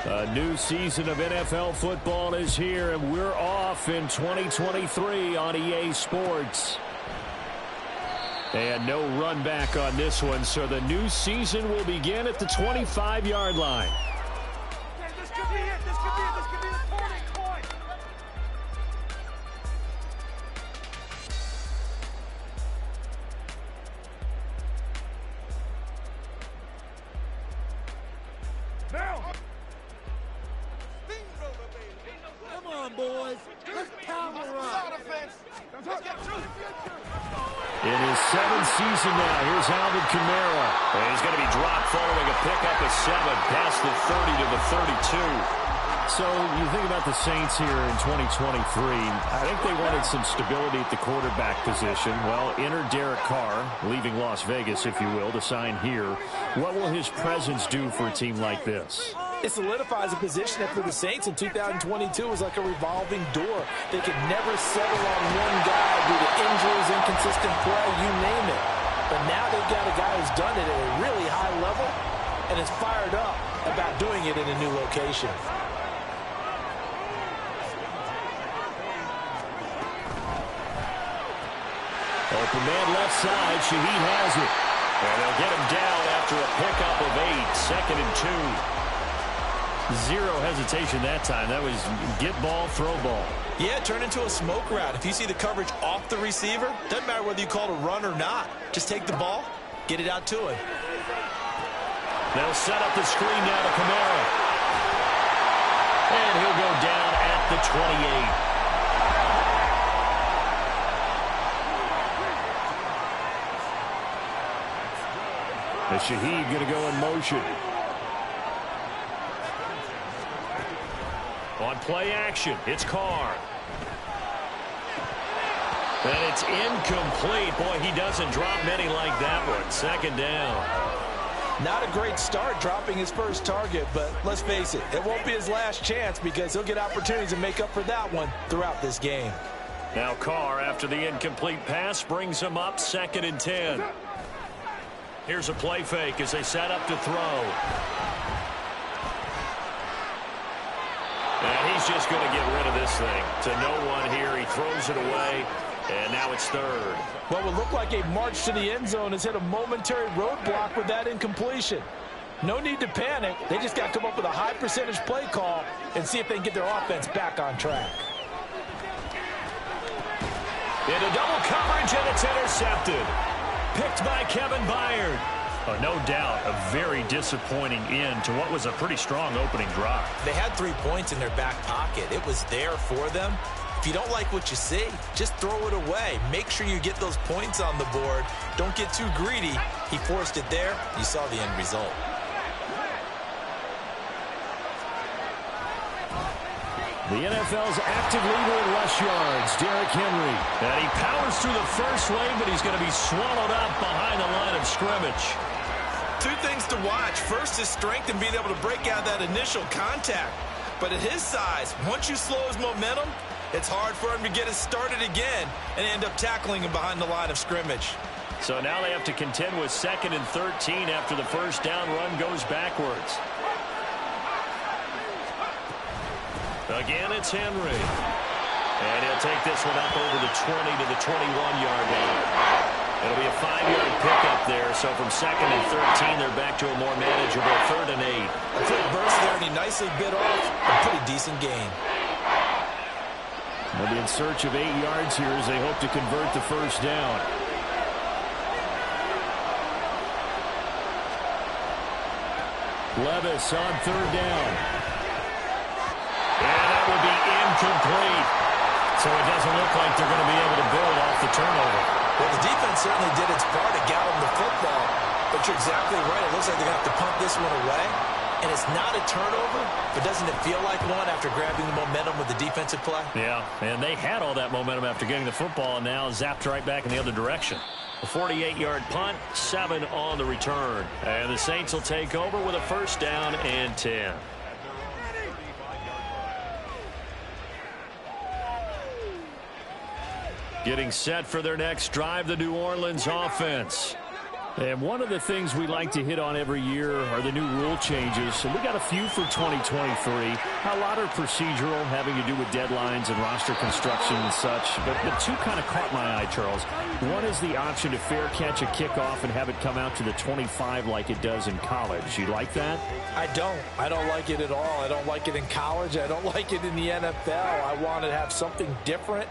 A new season of NFL football is here, and we're off in 2023 on EA Sports. And no run back on this one, so the new season will begin at the 25-yard line. This could be it. This could be it. This could be the turning point. Now. Come on, boys. Let's power up. In his seventh season now, here's Alvin Kamara. And he's going to be dropped following a pickup of 7 past the 30 to the 32. So you think about the Saints here in 2023. I think they wanted some stability at the quarterback position. Well, enter Derek Carr, leaving Las Vegas, if you will, to sign here. What will his presence do for a team like this? It solidifies a position that for the Saints in 2022 was like a revolving door. They could never settle on one guy due to injuries, inconsistent play, you name it. But now they've got a guy who's done it at a really high level and is fired up about doing it in a new location. Open man left side. Shaheed has it. And they'll get him down after a pickup of 8. 2nd and 2. Zero hesitation that time. That was get ball, throw ball. Yeah, turn into a smoke route. If you see the coverage off the receiver, doesn't matter whether you call it a run or not. Just take the ball, get it out to him. They'll set up the screen now to Kamara. And he'll go down at the 28. And Shaheed going to go in motion. On play action, it's Carr. And it's incomplete. Boy, he doesn't drop many like that one. 2nd down. Not a great start dropping his first target, but let's face it, it won't be his last chance because he'll get opportunities to make up for that one throughout this game. Now Carr, after the incomplete pass, brings him up 2nd and 10. Here's a play fake as they set up to throw. And he's just going to get rid of this thing. To no one here. He throws it away. And now it's 3rd. What would look like a march to the end zone has hit a momentary roadblock with that incompletion. No need to panic. They just got to come up with a high percentage play call and see if they can get their offense back on track. Into double coverage, and it's intercepted. Picked by Kevin Byard. Oh, no doubt a very disappointing end to what was a pretty strong opening drive. They had 3 points in their back pocket. It was there for them. If you don't like what you see, just throw it away. Make sure you get those points on the board. Don't get too greedy. He forced it there. You saw the end result. The NFL's active leader in rush yards, Derrick Henry. And he powers through the first wave, but he's going to be swallowed up behind the line of scrimmage. 2 things to watch. First, his strength and being able to break out that initial contact. But at his size, once you slow his momentum, it's hard for him to get it started again and end up tackling him behind the line of scrimmage. So now they have to contend with 2nd and 13 after the first down run goes backwards. Again, it's Henry. And he'll take this one up over the 20 to the 21-yard line. It'll be a 5-yard pickup there. So from 2nd and 13, they're back to a more manageable 3rd and 8. A quick burst there, and he nicely bit off a pretty decent gain. They'll be in search of 8 yards here as they hope to convert the first down. Levis on 3rd down. And that will be incomplete. So it doesn't look like they're going to be able to build off the turnover. Well, the defense certainly did its part to gallop the football. But you're exactly right. It looks like they're going to have to punt this one away. And it's not a turnover, but doesn't it feel like one after grabbing the momentum with the defensive play? Yeah, and they had all that momentum after getting the football, and now zapped right back in the other direction. A 48-yard punt, 7 on the return. And the Saints will take over with a 1st down and 10. Getting set for their next drive, the New Orleans offense. And one of the things we like to hit on every year are the new rule changes. And we got a few for 2023. A lot are procedural, having to do with deadlines and roster construction and such. But the two kind of caught my eye, Charles. One is the option to fair catch a kickoff and have it come out to the 25 like it does in college. You like that? I don't. I don't like it at all. I don't like it in college. I don't like it in the NFL. I want to have something different.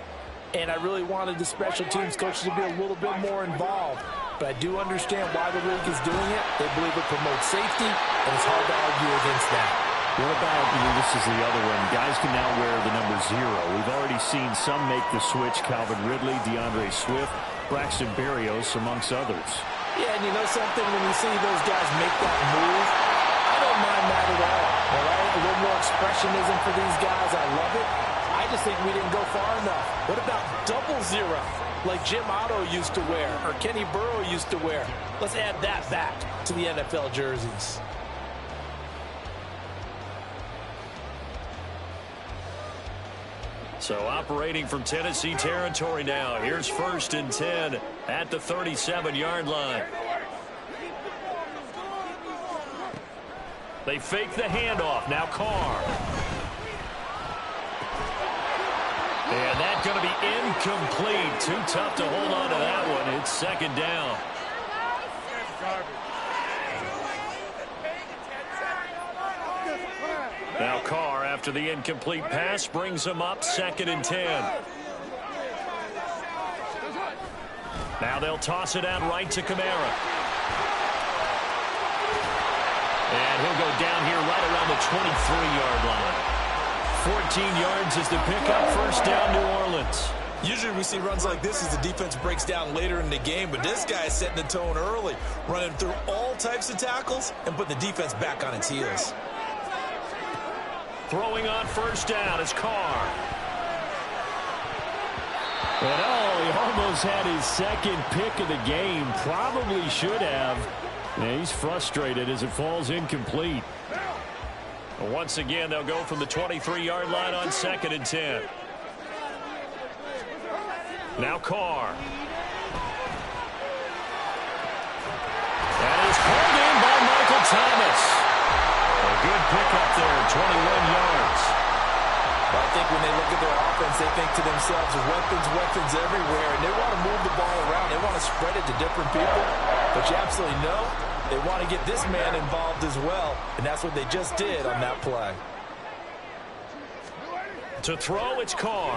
And I really wanted the special teams coaches to be a little bit more involved. But I do understand why the league is doing it. They believe it promotes safety, and it's hard to argue against that. What about, this is the other one, guys can now wear the number 0. We've already seen some make the switch, Calvin Ridley, DeAndre Swift, Braxton Berrios, amongst others. Yeah, and you know something, when you see those guys make that move, I don't mind that at all right? A little more expressionism for these guys. I love it. I just think we didn't go far enough. What about double 0? Like Jim Otto used to wear, or Kenny Burrow used to wear. Let's add that back to the NFL jerseys. So operating from Tennessee territory now. Here's 1st and 10 at the 37-yard line. They fake the handoff. Now Carr. And that's going to be incomplete. Too tough to hold on to that one. It's 2nd down. Now Carr, after the incomplete pass, brings him up 2nd and 10. Now they'll toss it out right to Kamara. And he'll go down here right around the 23-yard line. 14 yards is the pickup. 1st down, New Orleans. Usually we see runs like this as the defense breaks down later in the game, but this guy is setting the tone early, running through all types of tackles and putting the defense back on its heels. Throwing on 1st down is Carr. And he almost had his 2nd pick of the game. Probably should have. Yeah, he's frustrated as it falls incomplete. Once again, they'll go from the 23-yard line on 2nd and 10. Now Carr. That is pulled in by Michael Thomas. A good pickup there, 21 yards. Well, I think when they look at their offense, they think to themselves, weapons everywhere, and they want to move the ball around. They want to spread it to different people. But you absolutely know they want to get this man involved as well, and that's what they just did on that play. To throw, it's Carr.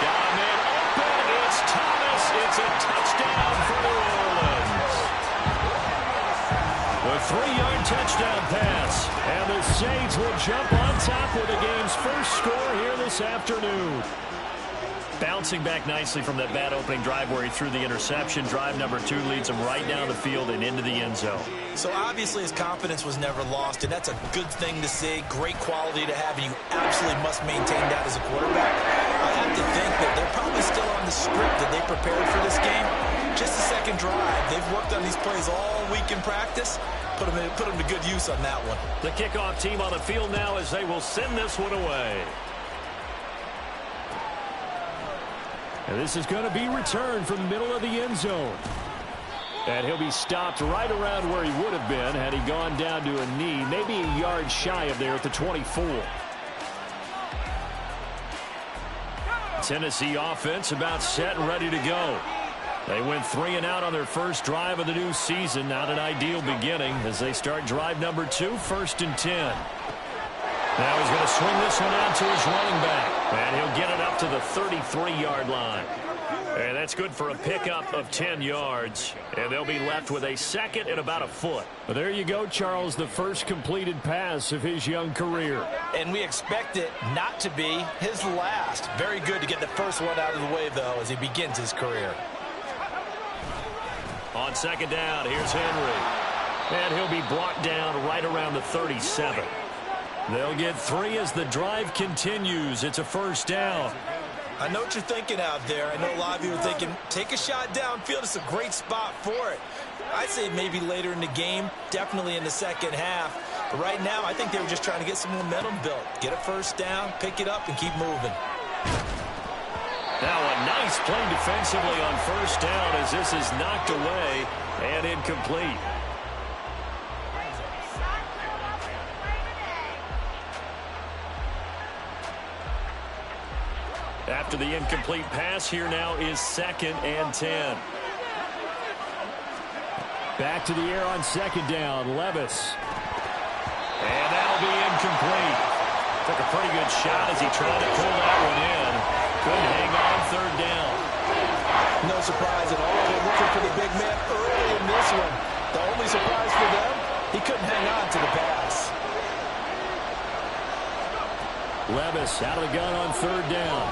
Got a man open. It's Thomas. It's a touchdown for New Orleans. A 3-yard touchdown pass. And the Saints will jump on top with the game's first score here this afternoon. Bouncing back nicely from that bad opening drive where he threw the interception. Drive number 2 leads him right down the field and into the end zone. So obviously his confidence was never lost, and that's a good thing to see. Great quality to have, and you absolutely must maintain that as a quarterback. I have to think that they're probably still on the script that they prepared for this game. Just a 2nd drive. They've worked on these plays all week in practice. Put them to good use on that one. The kickoff team on the field now as they will send this one away. And this is going to be returned from the middle of the end zone. And he'll be stopped right around where he would have been had he gone down to a knee, maybe a yard shy of there at the 24. Tennessee offense about set and ready to go. They went 3 and out on their first drive of the new season. Not an ideal beginning as they start drive number 2, 1st and 10. Now he's going to swing this one out to his running back. And he'll get it up to the 33-yard line. And that's good for a pickup of 10 yards. And they'll be left with a 2nd and about a foot. Well, there you go, Charles, the first completed pass of his young career. And we expect it not to be his last. Very good to get the first one out of the way, though, as he begins his career. On 2nd down, here's Henry. And he'll be brought down right around the 37. They'll get 3 as the drive continues. It's a 1st down. I know what you're thinking out there. I know a lot of you are thinking, take a shot downfield. It's a great spot for it. I'd say maybe later in the game, definitely in the 2nd half. But right now, I think they were just trying to get some momentum built. Get a 1st down, pick it up, and keep moving. Now a nice play defensively on first down as this is knocked away and incomplete. After the incomplete pass, here now is 2nd and 10. Back to the air on 2nd down, Levis. And that'll be incomplete. Took a pretty good shot as he tried to pull that one in. Couldn't hang on 3rd down. No surprise at all. They're looking for the big man early in this one. The only surprise for them, he couldn't hang on to the pass. Levis out of the gun on 3rd down.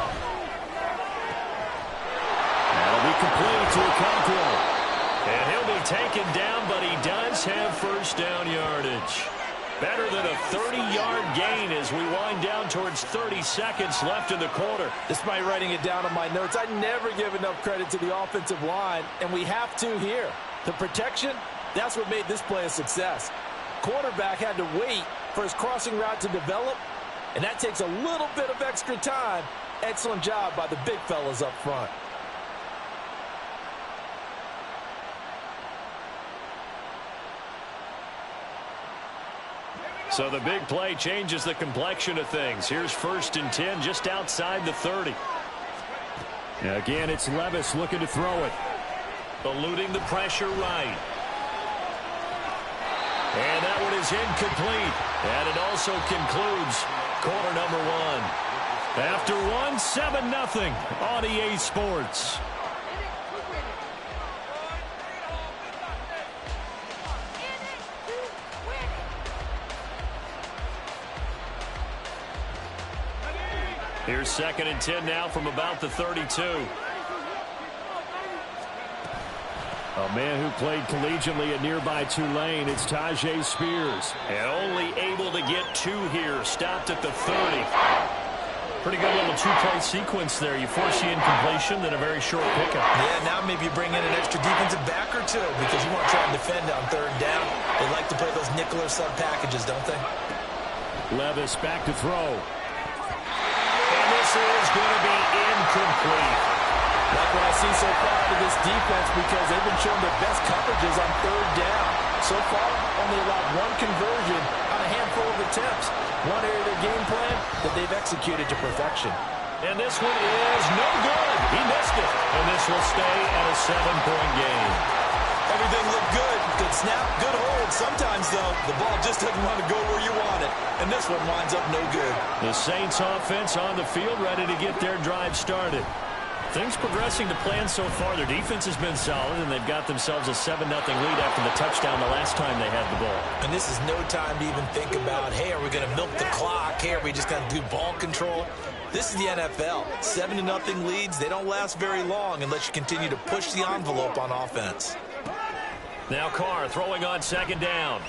That'll be complete to Okonkwo. And he'll be taken down, but he does have first down yardage. Better than a 30-yard gain as we wind down towards 30 seconds left in the quarter. Despite writing it down on my notes, I never give enough credit to the offensive line, and we have to here. The protection, that's what made this play a success. Quarterback had to wait for his crossing route to develop, and that takes a little bit of extra time. Excellent job by the big fellas up front. So the big play changes the complexion of things. Here's 1st and 10 just outside the 30. Again, it's Levis looking to throw it. Eluding the pressure right. And that one is incomplete. And it also concludes quarter number 1. After one, 7-0 on EA Sports. Here's 2nd and 10 now from about the 32. A man who played collegiately at nearby Tulane, it's Tajay Spears. And only able to get 2 here, stopped at the 30. Pretty good little 2-play sequence there. You force the incompletion, then a very short pickup. Yeah, now maybe you bring in an extra defensive back or 2 because you want to try and defend on 3rd down. They like to play those nickel or sub packages, don't they? Levis back to throw. And this is going to be incomplete. Like what I see so far out of this defense because they've been showing their best coverages on 3rd down. So far, only allowed 1 conversion on a handful of attempts. One area of their game plan that they've executed to perfection. And this one is no good. He missed it. And this will stay at a 7-point game. Everything looked good. Good snap, good hold. Sometimes, though, the ball just doesn't want to go where you want it. And this one winds up no good. The Saints offense on the field ready to get their drive started. Things progressing to plan so far. Their defense has been solid, and they've got themselves a 7-0 lead after the touchdown the last time they had the ball. And this is no time to even think about, hey, are we going to milk the clock? Hey, are we just going to do ball control? This is the NFL. 7-0 leads, they don't last very long unless you continue to push the envelope on offense. Now Carr throwing on 2nd down.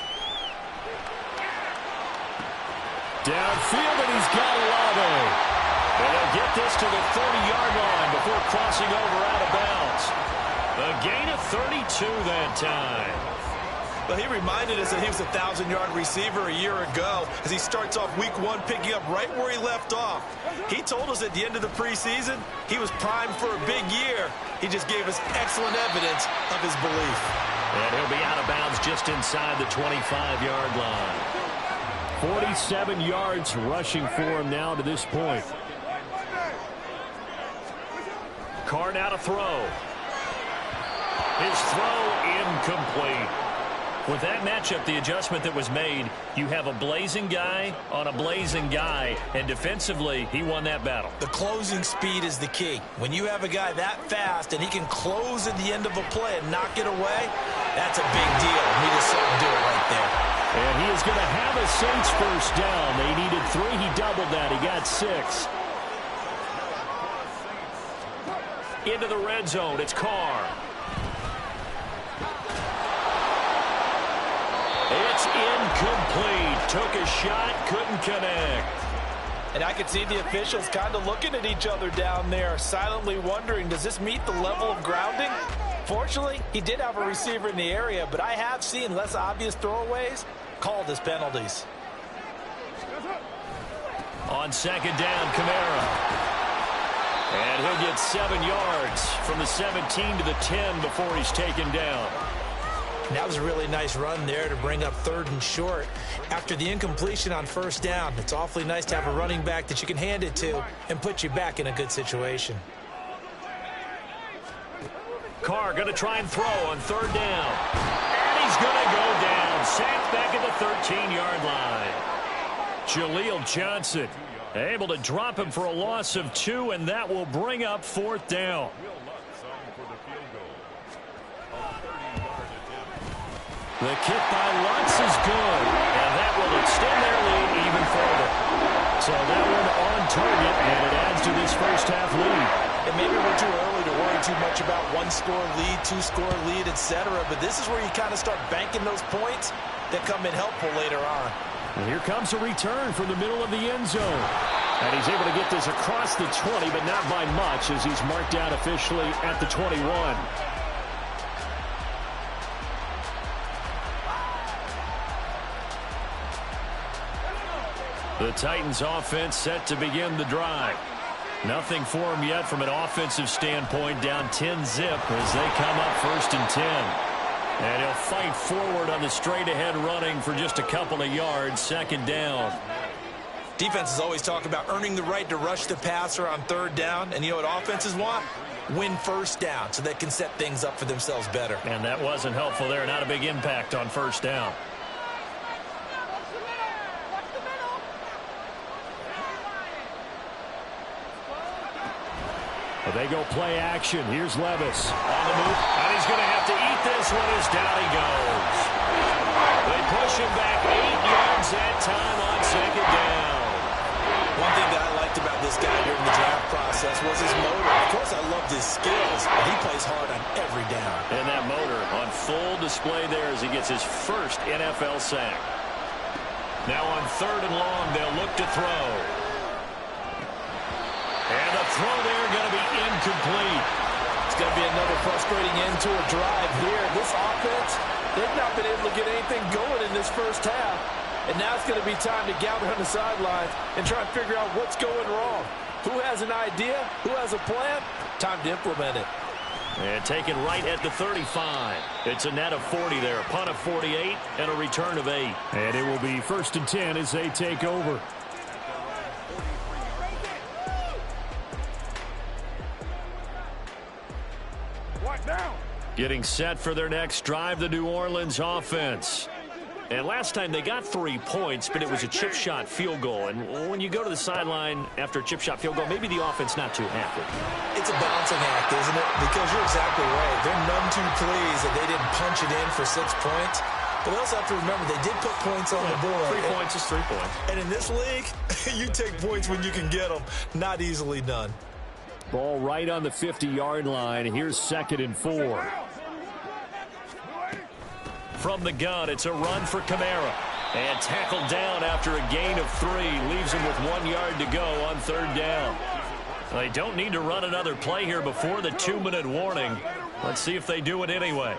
Downfield, and he's got Olave. And they'll get this to the 30-yard line before crossing over out of bounds. A gain of 32 that time. Well, he reminded us that he was a 1,000-yard receiver a year ago as he starts off week 1 picking up right where he left off. He told us at the end of the preseason he was primed for a big year. He just gave us excellent evidence of his belief. And he'll be out of bounds just inside the 25-yard line. 47 yards rushing for him now to this point. Carr now to throw. His throw incomplete. With that matchup, the adjustment that was made, you have a blazing guy on a blazing guy, and defensively, he won that battle. The closing speed is the key. When you have a guy that fast and he can close at the end of a play and knock it away, that's a big deal. We just saw him do it right there. And he is going to have a Saints first down. They needed 3. He doubled that. He got 6. Into the red zone. It's Carr. It's incomplete. Took a shot, couldn't connect. And I could see the officials kind of looking at each other down there, silently wondering, does this meet the level of grounding? Fortunately, he did have a receiver in the area, but I have seen less obvious throwaways called as penalties. On 2nd down, Kamara. And he'll get 7 yards from the 17 to the 10 before he's taken down. That was a really nice run there to bring up 3rd and short. After the incompletion on 1st down, it's awfully nice to have a running back that you can hand it to and put you back in a good situation. Carr going to try and throw on 3rd down. And he's going to go down. Sacked back at the 13-yard line. Jaleel Johnson able to drop him for a loss of 2, and that will bring up 4th down. The kick by Lutz is good, and that will extend their lead even further. So that one on target, and it adds to this first half lead. And maybe we're too early to worry too much about 1-score lead, 2-score lead, etc. But this is where you kind of start banking those points that come in helpful later on. And here comes a return from the middle of the end zone. And he's able to get this across the 20, but not by much as he's marked down officially at the 21. The Titans offense set to begin the drive. Nothing for him yet from an offensive standpoint, down 10-zip as they come up 1st and 10. And he'll fight forward on the straight-ahead running for just a couple of yards, 2nd down. Defenses always talk about earning the right to rush the passer on 3rd down. And you know what offenses want? Win 1st down so they can set things up for themselves better. And that wasn't helpful there. Not a big impact on 1st down. They go play action. Here's Levis. On the move, and he's going to have to eat this one as down he goes. They push him back 8 yards that time on 2nd down. One thing that I liked about this guy during the draft process was his motor. Of course, I loved his skills, but he plays hard on every down. And that motor on full display there as he gets his first NFL sack. Now on 3rd and long, they'll look to throw. And the throw there going to be incomplete. It's going to be another frustrating end to a drive here. This offense, they've not been able to get anything going in this first half. And now it's going to be time to gather on the sidelines and try and figure out what's going wrong. Who has an idea? Who has a plan? Time to implement it. And taken right at the 35. It's a net of 40 there. A punt of 48 and a return of 8. And it will be 1st and 10 as they take over. Getting set for their next drive, the New Orleans offense. And last time they got 3 points, but it was a chip shot field goal. And when you go to the sideline after a chip shot field goal, maybe the offense not too happy. It's a balancing act, isn't it? Because you're exactly right. They're none too pleased that they didn't punch it in for 6 points. But they also have to remember they did put points on the board. 3 points is 3 points. And in this league, you take points when you can get them. Not easily done. Ball right on the 50-yard line. Here's 2nd and 4. From the gun, it's a run for Kamara. And tackled down after a gain of 3. Leaves him with 1 yard to go on 3rd down. They don't need to run another play here before the 2-minute warning. Let's see if they do it anyway.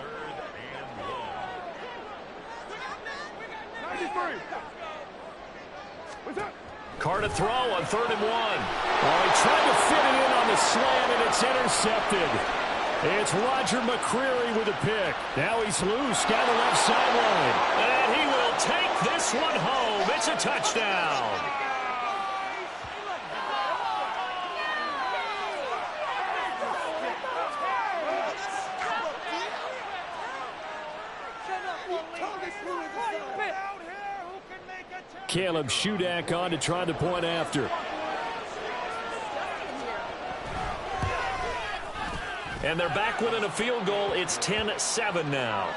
Carr to throw on 3rd and 1. Oh, he tried to fit it in on the slant, and it's intercepted. It's Roger McCreary with a pick. Now he's loose down the left sideline. And he will take this one home. It's a touchdown. Caleb Shudak on to try the point after. And they're back within a field goal. It's 10-7 now.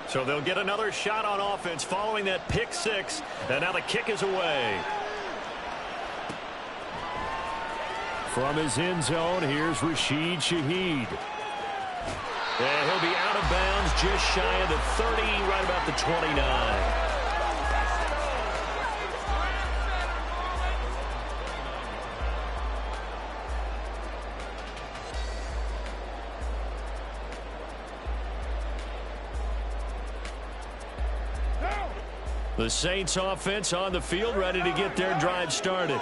So they'll get another shot on offense following that pick 6. And now the kick is away. From his end zone, here's Rashid Shaheed. And he'll be out of bounds just shy of the 30, right about the 29. The Saints offense on the field, ready to get their drive started.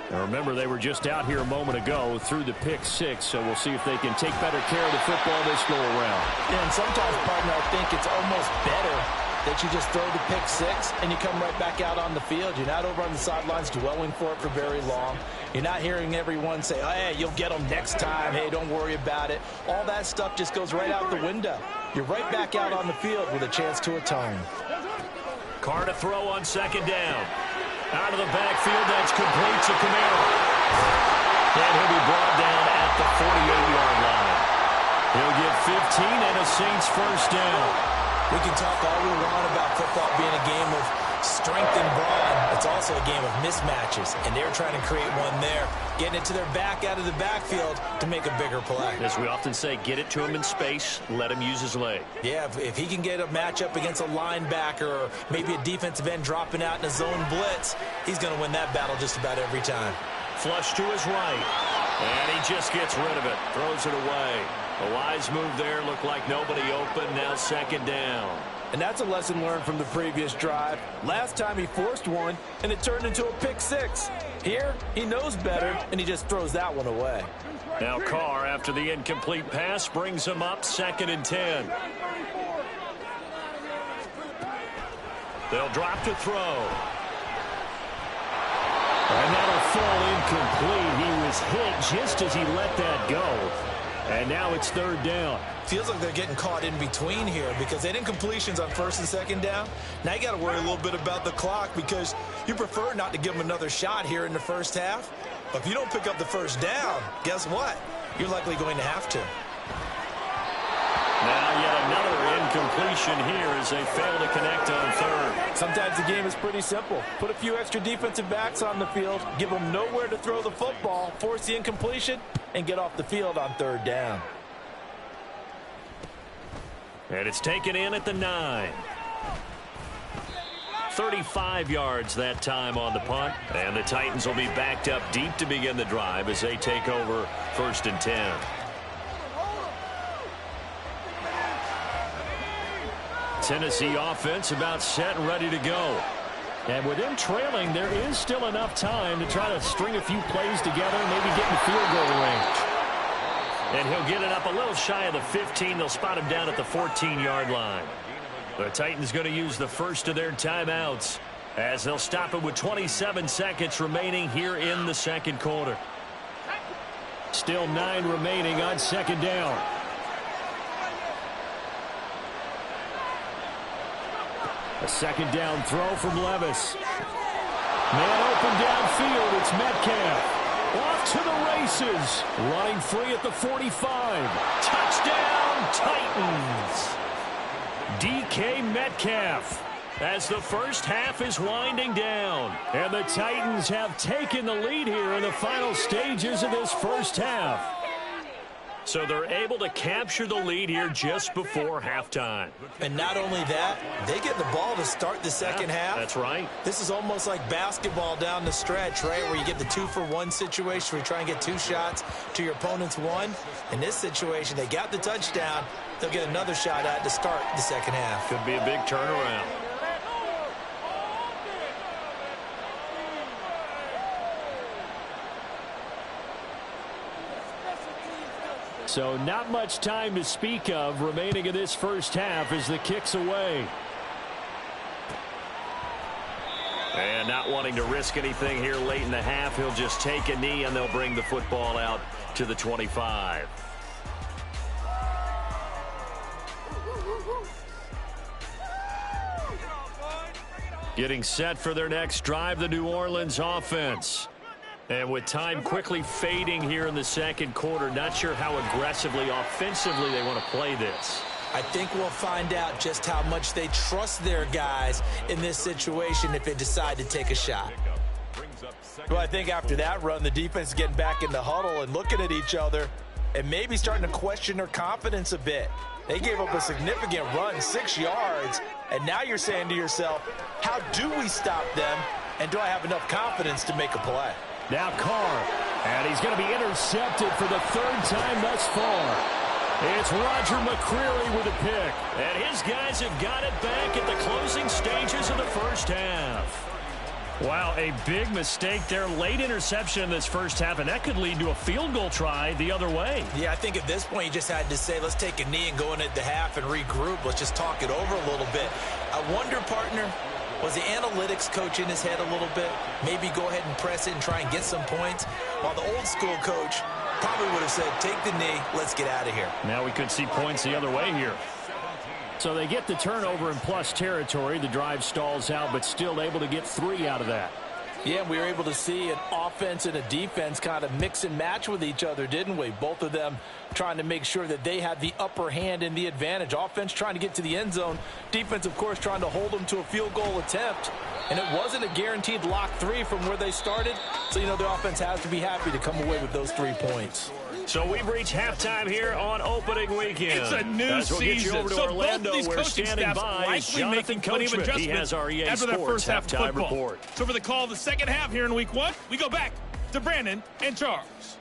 Now remember, they were just out here a moment ago through the pick six, so we'll see if they can take better care of the football this go around. Yeah, and sometimes, partner, I think it's almost better that you just throw the pick six and you come right back out on the field. You're not over on the sidelines dwelling for it for very long. You're not hearing everyone say, oh, hey, you'll get them next time. Hey, don't worry about it. All that stuff just goes right out the window. You're right back out on the field with a chance to atone. Carr to throw on second down. Out of the backfield, that's complete to Camara. And he'll be brought down at the 48-yard line. He'll get 15 and a Saints first down. We can talk all we want about football being a game of strength and brawn. It's also a game of mismatches, and they're trying to create one there, getting it to their back out of the backfield to make a bigger play. As we often say, get it to him in space, let him use his leg. Yeah, if he can get a matchup against a linebacker or maybe a defensive end dropping out in a zone blitz, he's going to win that battle just about every time. Flush to his right, and he just gets rid of it, throws it away. A wise move there, looked like nobody open, now second down. And that's a lesson learned from the previous drive. Last time he forced one, and it turned into a pick six. Here, he knows better, and he just throws that one away. Now Carr, after the incomplete pass, brings him up 2nd and 10. They'll drop to throw. And that'll fall incomplete. He was hit just as he let that go. And now it's 3rd down. Feels like they're getting caught in between here because they didn't completions on 1st and 2nd down. Now you got to worry a little bit about the clock because you prefer not to give them another shot here in the first half. But if you don't pick up the first down, guess what? You're likely going to have to. Now yet another incompletion here as they fail to connect on 3rd. Sometimes the game is pretty simple. Put a few extra defensive backs on the field, give them nowhere to throw the football, force the incompletion, and get off the field on 3rd down. And it's taken in at the 9. 35 yards that time on the punt. And the Titans will be backed up deep to begin the drive as they take over 1st and 10. Tennessee offense about set and ready to go. And with them trailing, there is still enough time to try to string a few plays together, maybe get in field goal range. And he'll get it up a little shy of the 15. They'll spot him down at the 14-yard line. The Titans going to use the first of their timeouts as they'll stop it with 27 seconds remaining here in the 2nd quarter. Still 9 remaining on 2nd down. A 2nd down throw from Levis. Man open downfield. It's Metcalf. Off to the races. Running free at the 45. Touchdown, Titans. DK Metcalf as the first half is winding down. And the Titans have taken the lead here in the final stages of this first half. So they're able to capture the lead here just before halftime. And not only that, they get the ball to start the second half. That's right. This is almost like basketball down the stretch, right, where you get the 2-for-1 situation where you try and get 2 shots to your opponent's 1. In this situation, they got the touchdown. They'll get another shot at to start the second half. Could be a big turnaround. So not much time to speak of remaining in this first half as the kick's away. And not wanting to risk anything here late in the half, he'll just take a knee and they'll bring the football out to the 25. Getting set for their next drive, the New Orleans offense. And with time quickly fading here in the 2nd quarter, not sure how aggressively, offensively they want to play this. I think we'll find out just how much they trust their guys in this situation if they decide to take a shot. Well, I think after that run, the defense is getting back in the huddle and looking at each other. and maybe starting to question their confidence a bit. They gave up a significant run, 6 yards, and now you're saying to yourself, how do we stop them, and do I have enough confidence to make a play? Now Carr, and he's going to be intercepted for the 3rd time thus far. It's Roger McCreary with a pick. And his guys have got it back at the closing stages of the first half. Wow, a big mistake there. Late interception in this first half, and that could lead to a field goal try the other way. Yeah, I think at this point you just had to say, let's take a knee and go into the half and regroup. Let's just talk it over a little bit. I wonder, partner, was the analytics coach in his head a little bit? Maybe go ahead and press it and try and get some points? While the old school coach probably would have said, take the knee, let's get out of here. Now we could see points the other way here. So they get the turnover in plus territory. The drive stalls out, but still able to get 3 out of that. Yeah, we were able to see an offense and a defense kind of mix and match with each other, didn't we? Both of them trying to make sure that they had the upper hand and the advantage. Offense trying to get to the end zone. Defense, of course, trying to hold them to a field goal attempt. And it wasn't a guaranteed lock 3 from where they started. So, you know, the offense has to be happy to come away with those 3 points. So we've reached halftime here on opening weekend. It's a new season. We'll get you over to so Orlando, both of these where coaching standing staffs by likely making plenty of adjustments He has our EA after that Sports first half of halftime football. report. So for the call of the second half here in week 1, we go back to Brandon and Charles.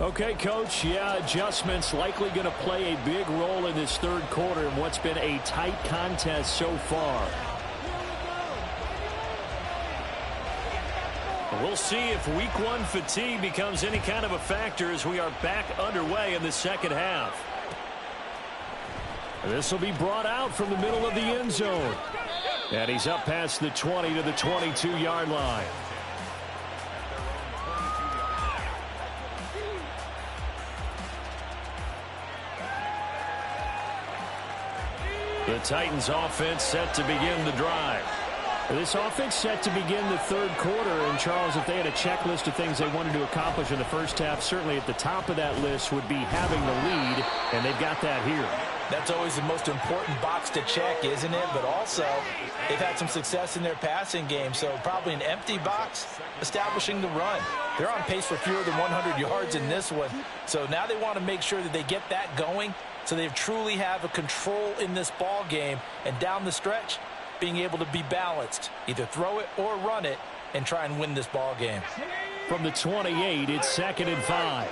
Okay, Coach, yeah, adjustments likely going to play a big role in this 3rd quarter in what's been a tight contest so far. We'll see if week 1 fatigue becomes any kind of a factor as we are back underway in the second half. This will be brought out from the middle of the end zone. And he's up past the 20 to the 22-yard line. The Titans offense set to begin the drive. This offense set to begin the 3rd quarter. And, Charles, if they had a checklist of things they wanted to accomplish in the first half, certainly at the top of that list would be having the lead, and they've got that here. That's always the most important box to check, isn't it? But also, they've had some success in their passing game, so probably an empty box establishing the run. They're on pace for fewer than 100 yards in this one, so now they want to make sure that they get that going so they truly have a control in this ball game, and down the stretch, being able to be balanced, either throw it or run it, and try and win this ball game. From the 28, it's 2nd and 5.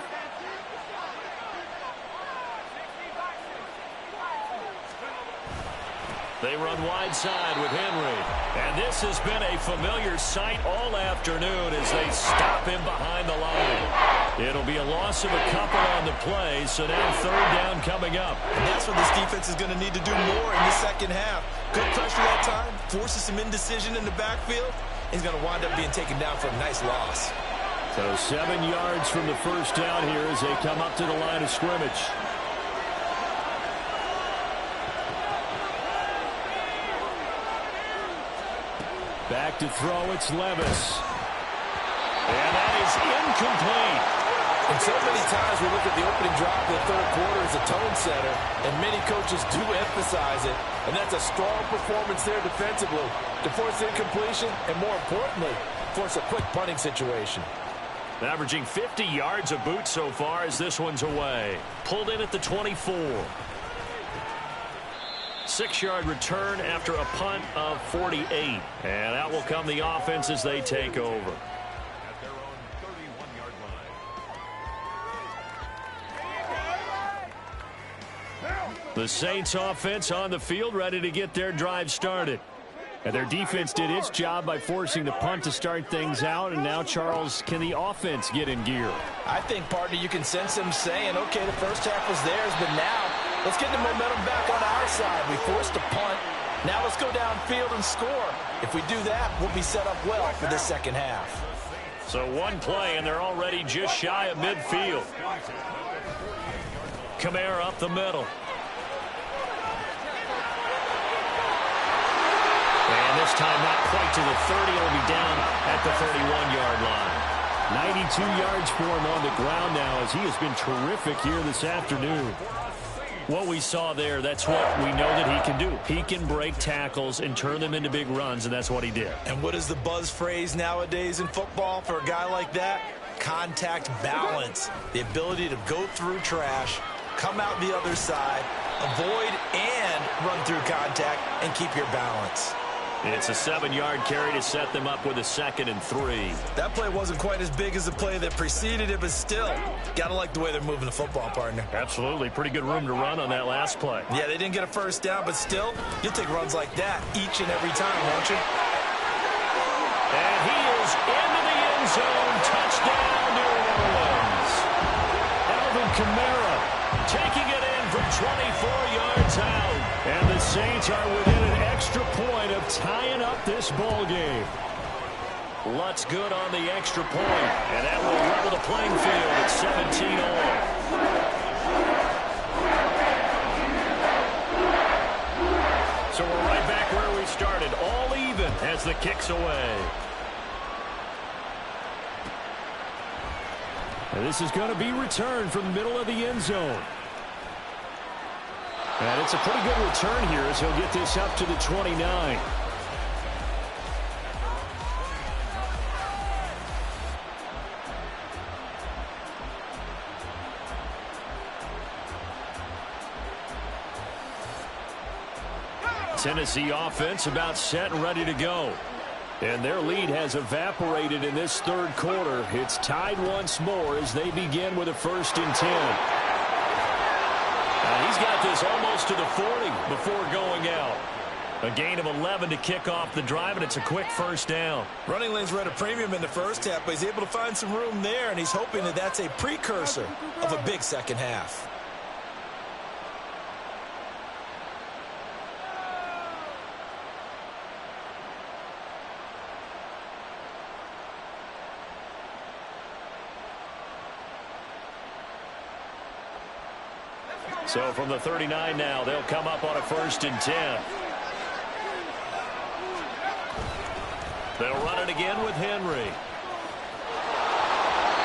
They run wide side with Henry. And this has been a familiar sight all afternoon as they stop him behind the line. It'll be a loss of a couple on the play, so now 3rd down coming up. And that's what this defense is going to need to do more in the second half. Good pressure that time, forces some indecision in the backfield. He's going to wind up being taken down for a nice loss. So 7 yards from the first down here as they come up to the line of scrimmage. Back to throw, it's Levis. And that is incomplete. And so many times we look at the opening drive of the 3rd quarter as a tone setter, and many coaches do emphasize it, and that's a strong performance there defensively to force incompletion and, more importantly, force a quick punting situation. Averaging 50 yards a boot so far as this one's away. Pulled in at the 24. 6-yard return after a punt of 48. And out will come the offense as they take over. At their own 31-yard line. The Saints offense on the field ready to get their drive started. And their defense did its job by forcing the punt to start things out. And now, Charles, can the offense get in gear? I think, partner, you can sense them saying, okay, the first half was theirs, but now let's get the momentum back on our side. We forced a punt. Now let's go downfield and score. If we do that, we'll be set up well for the second half. So one play, and they're already just shy of midfield. Kamara up the middle. And this time not quite to the 30. It'll be down at the 31-yard line. 92 yards for him on the ground now as he has been terrific here this afternoon. What we saw there, that's what we know that he can do. He can break tackles and turn them into big runs, and that's what he did. And what is the buzz phrase nowadays in football for a guy like that? Contact balance. The ability to go through trash, come out the other side, avoid and run through contact, and keep your balance. It's a 7-yard carry to set them up with a 2nd and 3. That play wasn't quite as big as the play that preceded it, but still, gotta like the way they're moving the football, partner. Absolutely. Pretty good room to run on that last play. Yeah, they didn't get a first down, but still, you'll take runs like that each and every time, won't you? And he is into the end zone. Touchdown, New Orleans. Alvin Kamara taking it in from 24 yards out. And the Saints are within an extra point of tying up this ball game. Lutz good on the extra point, and that will level the playing field at 17 all. So we're right back where we started, all even as the kick's away. And this is going to be returned from the middle of the end zone. And it's a pretty good return here as he'll get this up to the 29. Tennessee offense about set and ready to go. And their lead has evaporated in this third quarter. It's tied once more as they begin with a 1st and 10. He's got this almost to the 40 before going out. A gain of 11 to kick off the drive, and it's a quick 1st down. Running lanes were at a premium in the first half, but he's able to find some room there, and he's hoping that that's a precursor of a big second half. So from the 39 now, they'll come up on a 1st and 10. They'll run it again with Henry.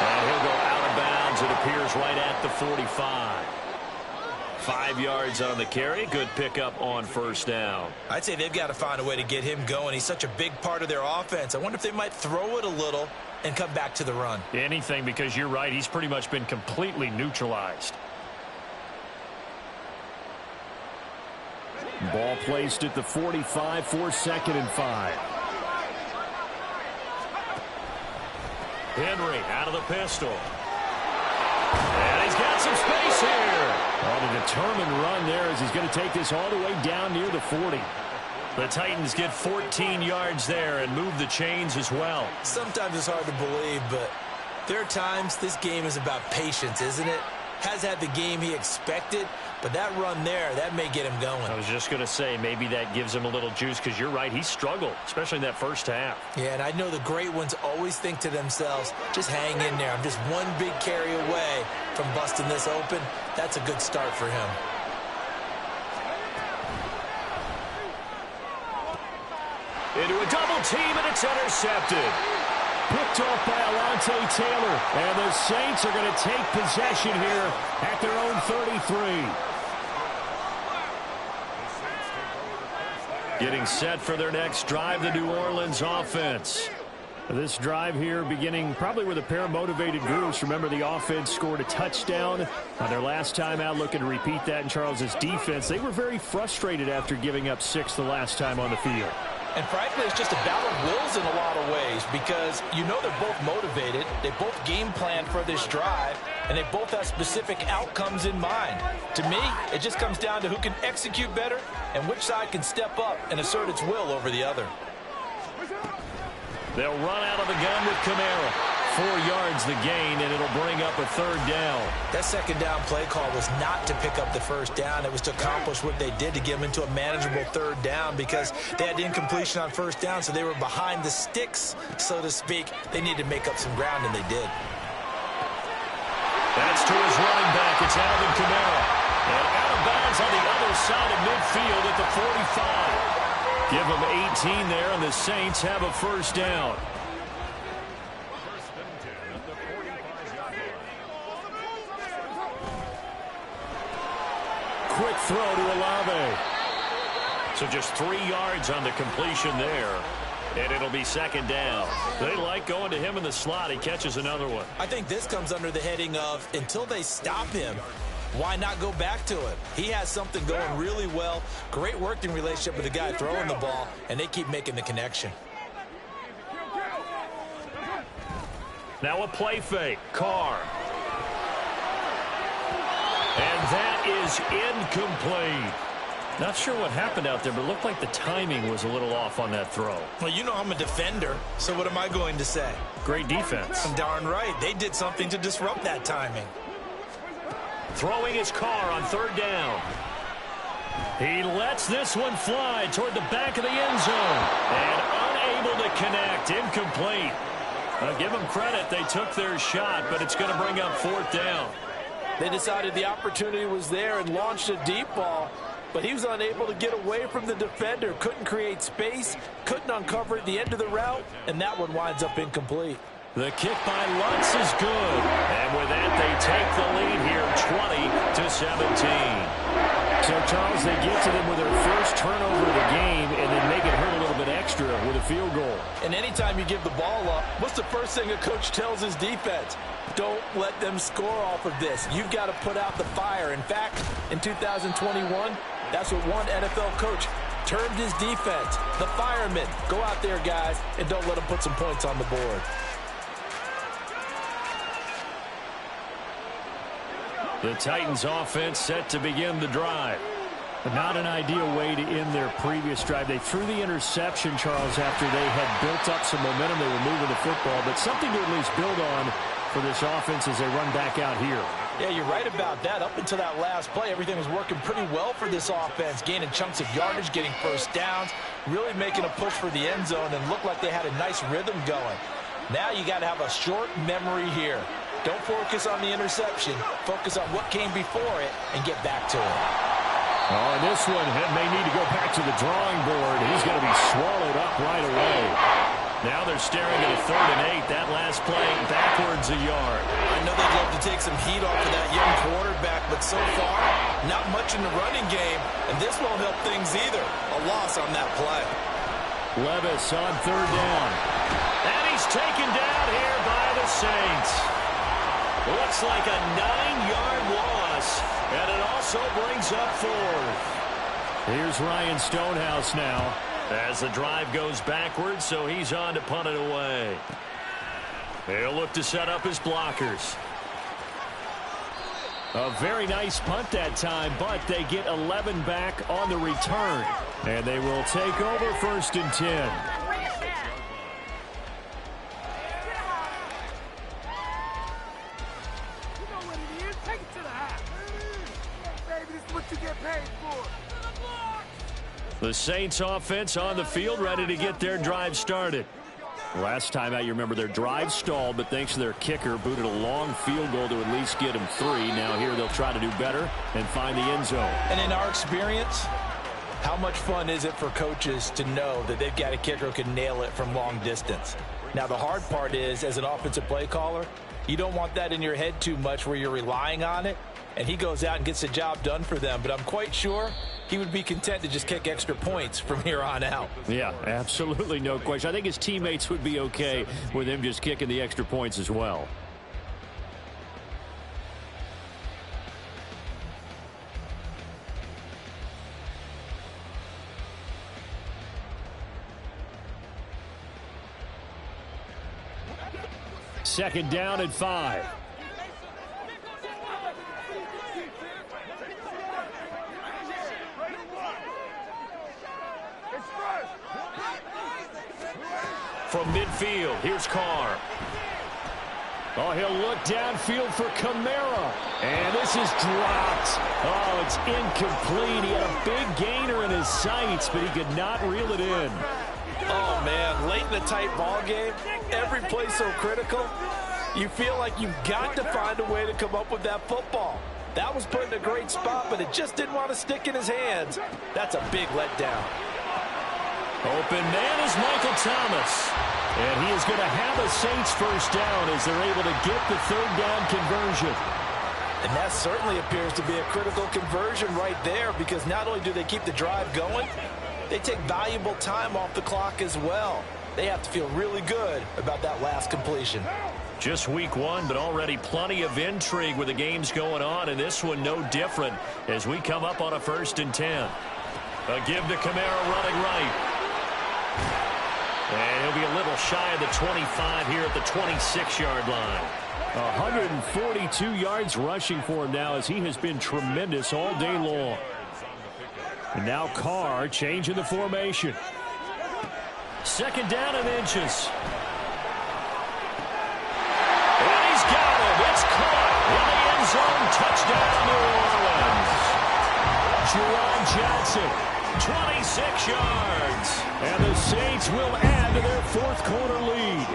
And he'll go out of bounds, it appears, right at the 45. 5 yards on the carry. Good pickup on 1st down. I'd say they've got to find a way to get him going. He's such a big part of their offense. I wonder if they might throw it a little and come back to the run. Anything, because you're right. He's pretty much been completely neutralized. Ball placed at the 45 for 2nd and 5. Henry out of the pistol. And he's got some space here. On a determined run there as he's going to take this all the way down near the 40. The Titans get 14 yards there and move the chains as well. Sometimes it's hard to believe, but there are times this game is about patience, isn't it? Has had the game he expected, but that run there, that may get him going. I was just going to say, maybe that gives him a little juice, because you're right, he struggled, especially in that first half. Yeah, and I know the great ones always think to themselves, just hang in there. I'm just one big carry away from busting this open. That's a good start for him. Into a double team, and it's intercepted. Picked off by Alontae Taylor. And the Saints are going to take possession here at their own 33. Getting set for their next drive, the New Orleans offense. This drive here beginning probably with a pair of motivated groups. Remember, the offense scored a touchdown on their last time out, looking to repeat that in Charles's defense. They were very frustrated after giving up 6 the last time on the field. And frankly, it's just a battle of wills in a lot of ways, because you know they're both motivated, they both game plan for this drive, and they both have specific outcomes in mind. To me, it just comes down to who can execute better and which side can step up and assert its will over the other. They'll run out of the gun with Kamara. 4 yards the gain, and it'll bring up a 3rd down. That 2nd down play call was not to pick up the 1st down. It was to accomplish what they did, to get them into a manageable 3rd down, because they had incompletion on 1st down, so they were behind the sticks, so to speak. They needed to make up some ground, and they did. That's to his running back. It's Alvin Kamara. And out of bounds on the other side of midfield at the 45. Give them 18 there, and the Saints have a 1st down. throw to Olave. So just 3 yards on the completion there. And it'll be second down. They like going to him in the slot. He catches another one. I think this comes under the heading of until they stop him, why not go back to him? He has something going really well. Great working relationship with the guy throwing the ball, and they keep making the connection. Now a play fake. Carr. And that is incomplete. Not sure what happened out there, but it looked like the timing was a little off on that throw. Well, you know I'm a defender, so what am I going to say? Great defense. Darn right. They did something to disrupt that timing. Throwing his Carr on third down. He lets this one fly toward the back of the end zone. And unable to connect. Incomplete. Give them credit. They took their shot, but it's going to bring up fourth down. They decided the opportunity was there and launched a deep ball, but he was unable to get away from the defender. Couldn't create space, couldn't uncover at the end of the route, and that one winds up incomplete. The kick by Lutz is good. And with that, they take the lead here, 20-17. So, Charles, they get to them with their first turnover of the game and then make it hurt a little bit extra with a field goal. And anytime you give the ball up, what's the first thing a coach tells his defense? Don't let them score off of this. You've got to put out the fire. In fact, in 2021, that's what one NFL coach termed his defense. The firemen. Go out there, guys, and don't let them put some points on the board. The Titans offense set to begin the drive. But not an ideal way to end their previous drive. They threw the interception, Charles, after they had built up some momentum. They were moving the football, but something to at least build on for this offense as they run back out here. Yeah, you're right about that. Up until that last play, everything was working pretty well for this offense, gaining chunks of yardage, getting first downs, really making a push for the end zone, and looked like they had a nice rhythm going. Now you got to have a short memory here. Don't focus on the interception. Focus on what came before it and get back to it. Oh, and this one may need to go back to the drawing board. He's going to be swallowed up right away. Now they're staring at a 3rd and 8. That last play backwards a yard. I know they'd love to take some heat off of that young quarterback, but so far, not much in the running game, and this won't help things either. A loss on that play. Levis on 3rd down. And he's taken down here by the Saints. Looks like a 9-yard loss, and it also brings up 4th. Here's Ryan Stonehouse now. As the drive goes backwards, so he's on to punt it away. He'll look to set up his blockers. A very nice punt that time, but they get 11 back on the return. And they will take over 1st and 10. The Saints offense on the field, ready to get their drive started. Last time out, you remember their drive stalled, but thanks to their kicker, booted a long field goal to at least get them 3. Now here they'll try to do better and find the end zone. And in our experience, how much fun is it for coaches to know that they've got a kicker who can nail it from long distance? Now, the hard part is, as an offensive play caller, you don't want that in your head too much where you're relying on it, and he goes out and gets the job done for them. But I'm quite sure he would be content to just kick extra points from here on out. Yeah, absolutely no question. I think his teammates would be okay with him just kicking the extra points as well. Second down and 5. From midfield, here's Carr. Oh, he'll look downfield for Kamara. And this is dropped. Oh, it's incomplete. He had a big gainer in his sights, but he could not reel it in. Oh, man, late in the tight ball game, every play so critical, you feel like you've got to find a way to come up with that football. That was put in a great spot, but it just didn't want to stick in his hands. That's a big letdown. Open man is Michael Thomas. And he is going to have a Saints first down as they're able to get the 3rd down conversion. And that certainly appears to be a critical conversion right there, because not only do they keep the drive going, they take valuable time off the clock as well. They have to feel really good about that last completion. Just week one, but already plenty of intrigue with the games going on, and this one no different as we come up on a 1st and 10. A give to Kamara running right. And he'll be a little shy of the 25 here at the 26-yard line. 142 yards rushing for him now, as he has been tremendous all day long. And now Carr changing the formation. 2nd down and inches. And he's got it. It's caught in the end zone. Touchdown, New Orleans. Juwan Johnson, 26 yards. And the Saints will add to their 4th quarter lead.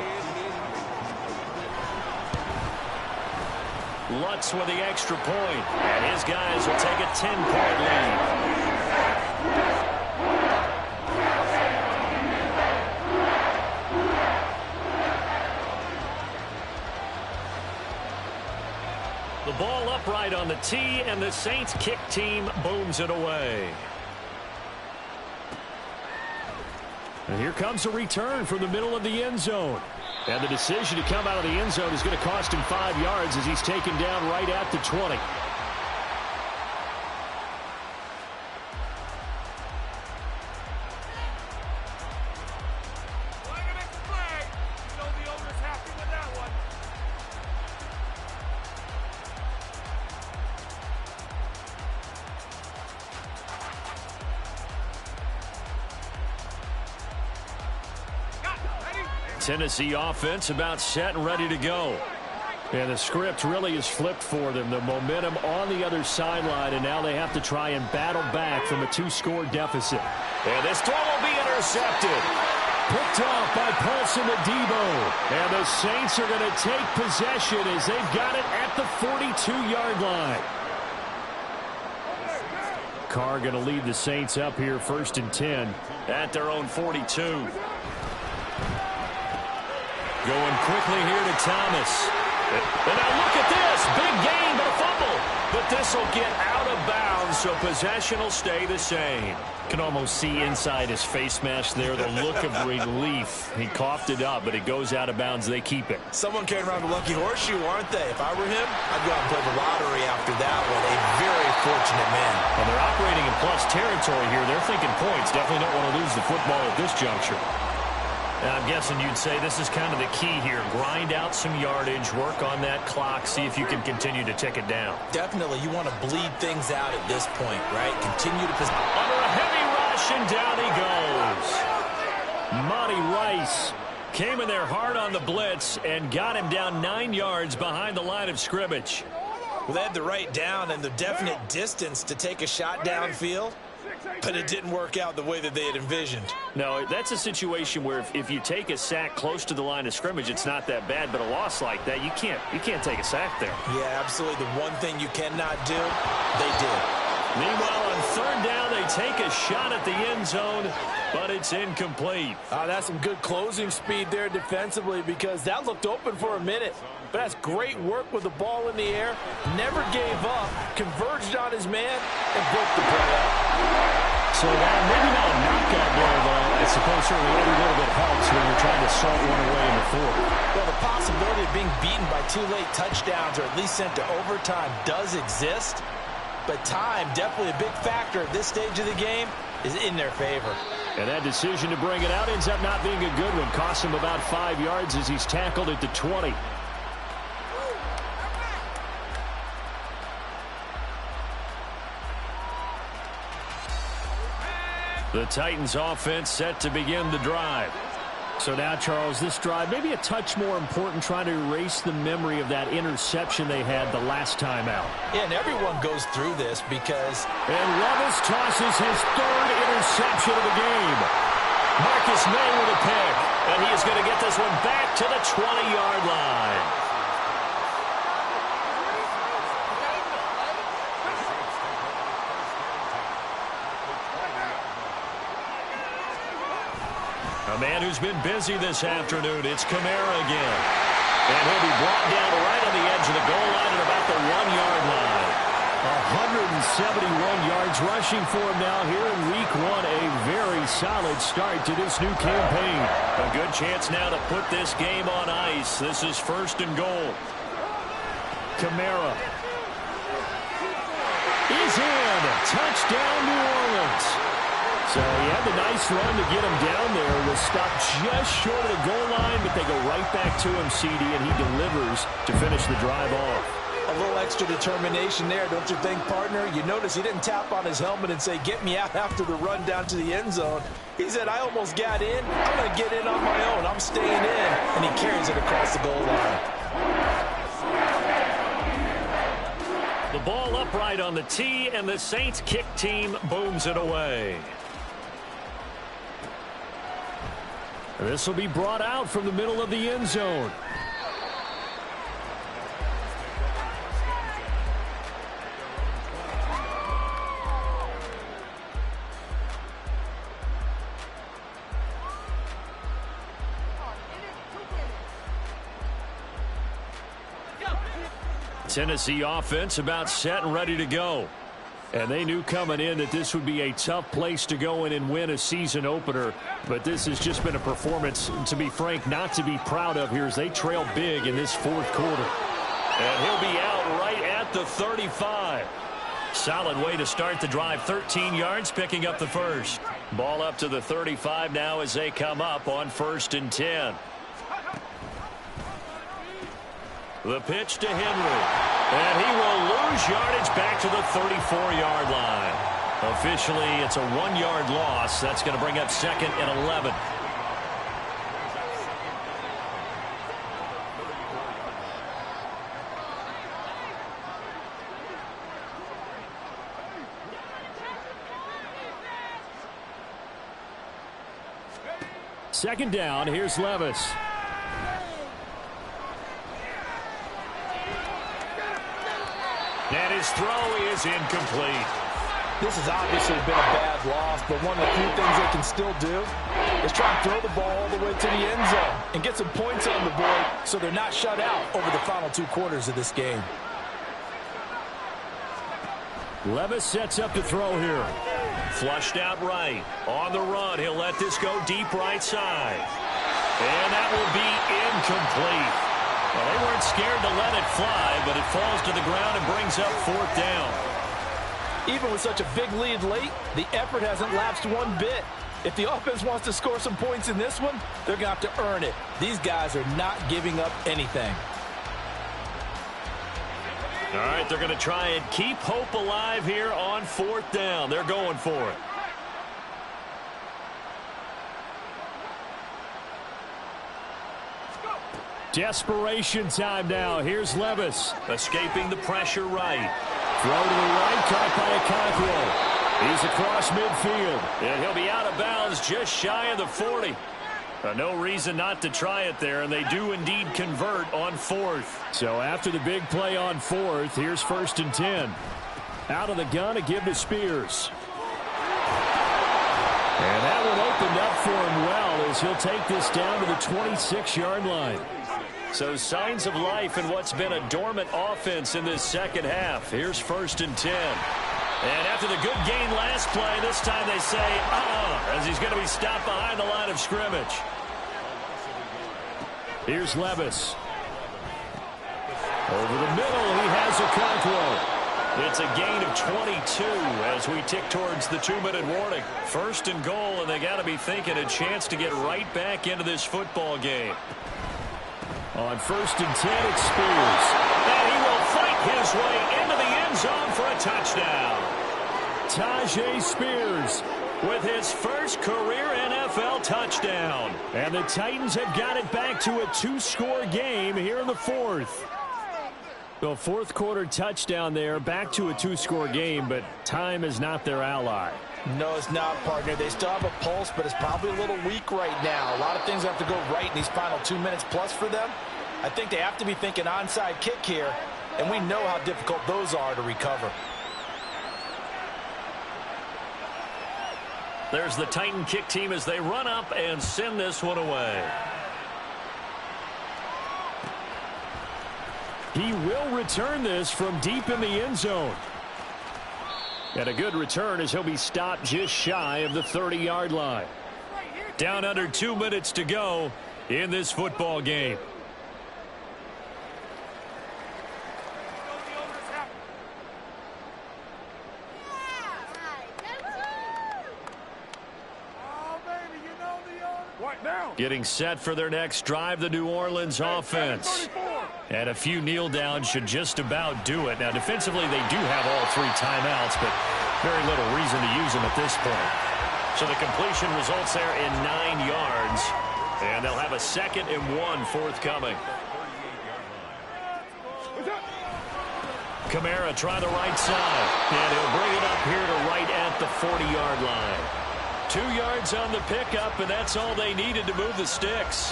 Lutz with the extra point, and his guys will take a 10-point lead. The ball upright on the tee, and the Saints kick team booms it away. And here comes a return from the middle of the end zone. And the decision to come out of the end zone is going to cost him 5 yards as he's taken down right at the 20. Tennessee offense about set and ready to go. And the script really is flipped for them. The momentum on the other sideline, and now they have to try and battle back from a 2-score deficit. And this throw will be intercepted. Picked off by Paulson to Debo. And the Saints are going to take possession as they've got it at the 42-yard line. Carr going to lead the Saints up here 1st and 10. At their own 42. Going quickly here to Thomas. And now look at this. Big gain, but a fumble. But this will get out of bounds, so possession will stay the same. Can almost see inside his face mask there the look of relief. He coughed it up, but it goes out of bounds. They keep it. Someone carrying around a lucky horseshoe, aren't they? If I were him, I'd go out and play the lottery after that one. A very fortunate man. And they're operating in plus territory here. They're thinking points. Definitely don't want to lose the football at this juncture. And I'm guessing you'd say this is kind of the key here. Grind out some yardage, work on that clock, see if you can continue to tick it down. Definitely. You want to bleed things out at this point, right? Continue to possess. Under a heavy rush, and down he goes. Monty Rice came in there hard on the blitz and got him down 9 yards behind the line of scrimmage. Well, they had the right down and the definite distance to take a shot downfield, but it didn't work out the way that they had envisioned. No, that's a situation where if you take a sack close to the line of scrimmage, it's not that bad, but a loss like that, you can't take a sack there. Yeah, absolutely. The one thing you cannot do, they did. Meanwhile, on 3rd down, they take a shot at the end zone, but it's incomplete. That's some good closing speed there defensively, because that looked open for a minute. But that's great work with the ball in the air. Never gave up, converged on his man, and broke the play up. So maybe not a knockout blow, but I suppose certainly every little bit helps when you're trying to salt one away in the 4th. Well, the possibility of being beaten by 2 late touchdowns or at least sent to overtime does exist. But time, definitely a big factor at this stage of the game, is in their favor. And that decision to bring it out ends up not being a good one. Costs him about 5 yards as he's tackled at the 20. The Titans offense set to begin the drive. So now, Charles, this drive maybe a touch more important, trying to erase the memory of that interception they had the last time out. Yeah, and everyone goes through this because... And Levis tosses his 3rd interception of the game. Marcus May with a pick, and he is going to get this one back to the 20-yard line. A man who's been busy this afternoon. It's Kamara again. And he'll be brought down right on the edge of the goal line at about the 1-yard line. 171 yards rushing for him now here in week 1. A very solid start to this new campaign. A good chance now to put this game on ice. This is 1st and goal. Kamara is in. Touchdown, New Orleans. So he had the nice run to get him down there. Was stopped just short of the goal line, but they go right back to him, CD, and he delivers to finish the drive off. A little extra determination there, don't you think, partner? You notice he didn't tap on his helmet and say, get me out after the run down to the end zone. He said, I almost got in. I'm going to get in on my own. I'm staying in. And he carries it across the goal line. The ball upright on the tee, and the Saints kick team booms it away. This will be brought out from the middle of the end zone. Tennessee offense about set and ready to go. And they knew coming in that this would be a tough place to go in and win a season opener. But this has just been a performance, to be frank, not to be proud of here as they trail big in this 4th quarter. And he'll be out right at the 35. Solid way to start the drive. 13 yards, picking up the first. Ball up to the 35 now as they come up on 1st and 10. The pitch to Henry. And he will lose yardage back to the 34-yard line. Officially, it's a 1-yard loss. That's going to bring up 2nd and 11. Second down, here's Levis. And his throw is incomplete. This has obviously been a bad loss, but one of the few things they can still do is try and throw the ball all the way to the end zone and get some points on the board so they're not shut out over the final 2 quarters of this game. Levis sets up to throw here. Flushed out right. On the run, he'll let this go deep right side. And that will be incomplete. Well, they weren't scared to let it fly, but it falls to the ground and brings up 4th down. Even with such a big lead late, the effort hasn't lapsed one bit. If the offense wants to score some points in this one, they're going to have to earn it. These guys are not giving up anything. All right, they're going to try and keep hope alive here on 4th down. They're going for it. Desperation time now. Here's Levis. Escaping the pressure right. Throw to the right, caught by Okonkwo. He's across midfield. And he'll be out of bounds just shy of the 40. No reason not to try it there, and they do indeed convert on 4th. So after the big play on 4th, here's 1st and 10. Out of the gun to give to Spears. And that one opened up for him well as he'll take this down to the 26-yard line. So signs of life in what's been a dormant offense in this 2nd half. Here's 1st and 10. And after the good gain last play, this time they say, as he's going to be stopped behind the line of scrimmage. Here's Levis. Over the middle, he has Okonkwo. It's a gain of 22 as we tick towards the 2-minute warning. 1st and goal, and they got to be thinking a chance to get right back into this football game. On 1st and 10, it's Spears. And he will fight his way into the end zone for a touchdown. Tajay Spears with his first career NFL touchdown. And the Titans have got it back to a 2-score game here in the 4th. The 4th quarter touchdown there, back to a 2-score game, but time is not their ally. No, it's not, partner. They still have a pulse, but it's probably a little weak right now. A lot of things have to go right in these final 2 minutes plus for them. I think they have to be thinking onside kick here, and we know how difficult those are to recover. There's the Titan kick team as they run up and send this one away. He will return this from deep in the end zone. And a good return as he'll be stopped just shy of the 30-yard line. Down under 2 minutes to go in this football game. Getting set for their next drive, the New Orleans offense. And a few kneel downs should just about do it. Now, defensively, they do have all 3 timeouts, but very little reason to use them at this point. So the completion results there in 9 yards. And they'll have a 2nd and 1 forthcoming. Kamara try the right side. And he'll bring it up here to right at the 40-yard line. 2 yards on the pickup, and that's all they needed to move the sticks.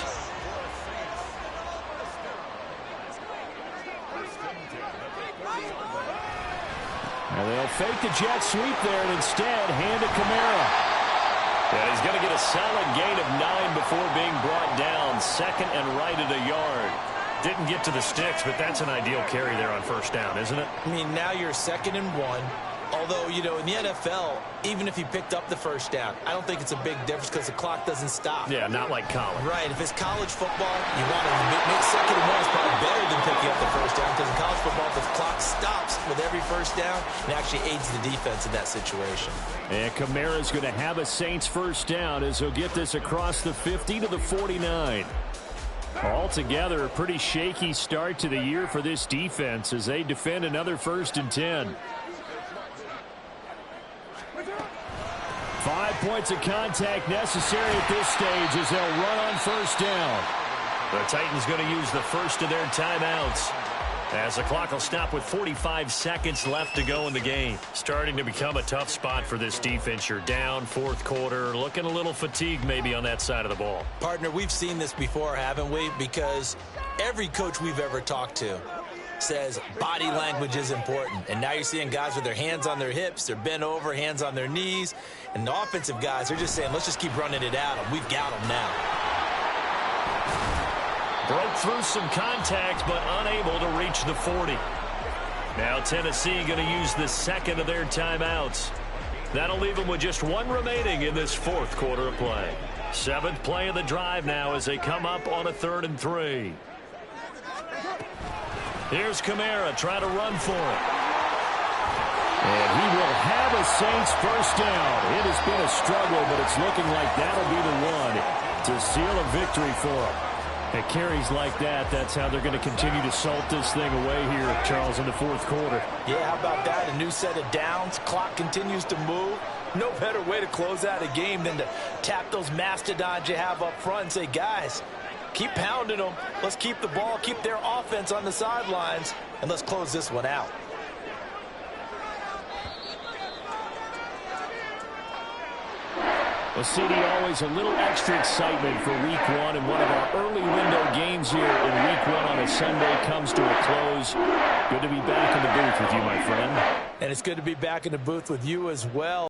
And they'll fake the jet sweep there and instead hand to Kamara. And he's going to get a solid gain of 9 before being brought down. 2nd and right at a yard. Didn't get to the sticks, but that's an ideal carry there on 1st down, isn't it? I mean, now you're 2nd and 1. Although, you know, in the NFL, even if he picked up the 1st down, I don't think it's a big difference because the clock doesn't stop. Yeah, not like college. Right. If it's college football, you want to make 2nd and 1 is probably better than picking up the 1st down because in college football, the clock stops with every 1st down and actually aids the defense in that situation. And Kamara's going to have a Saints 1st down as he'll get this across the 50 to the 49. Altogether, a pretty shaky start to the year for this defense as they defend another 1st and 10. 5 points of contact necessary at this stage as they'll run on 1st down. The Titans going to use the first of their timeouts as the clock will stop with 45 seconds left to go in the game. Starting to become a tough spot for this defense. You're down 4th quarter, looking a little fatigued maybe on that side of the ball. Partner, we've seen this before, haven't we? Because every coach we've ever talked to says body language is important. And now you're seeing guys with their hands on their hips, they're bent over, hands on their knees. And the offensive guys, they're just saying, let's just keep running it out. We've got them now. Broke through some contact, but unable to reach the 40. Now Tennessee going to use the 2nd of their timeouts. That'll leave them with just 1 remaining in this 4th quarter of play. 7th play of the drive now as they come up on a 3rd and 3. Here's Kamara trying to run for it. And he will have a Saints 1st down. It has been a struggle, but it's looking like that'll be the one to seal a victory for him. At carries like that, that's how they're going to continue to salt this thing away here, Charles, in the 4th quarter. Yeah, how about that? A new set of downs. Clock continues to move. No better way to close out a game than to tap those mastodons you have up front and say, guys, keep pounding them. Let's keep the ball, keep their offense on the sidelines, and let's close this one out. Well, CD, always a little extra excitement for Week 1, and one of our early window games here in Week 1 on a Sunday comes to a close. Good to be back in the booth with you, my friend. And it's good to be back in the booth with you as well.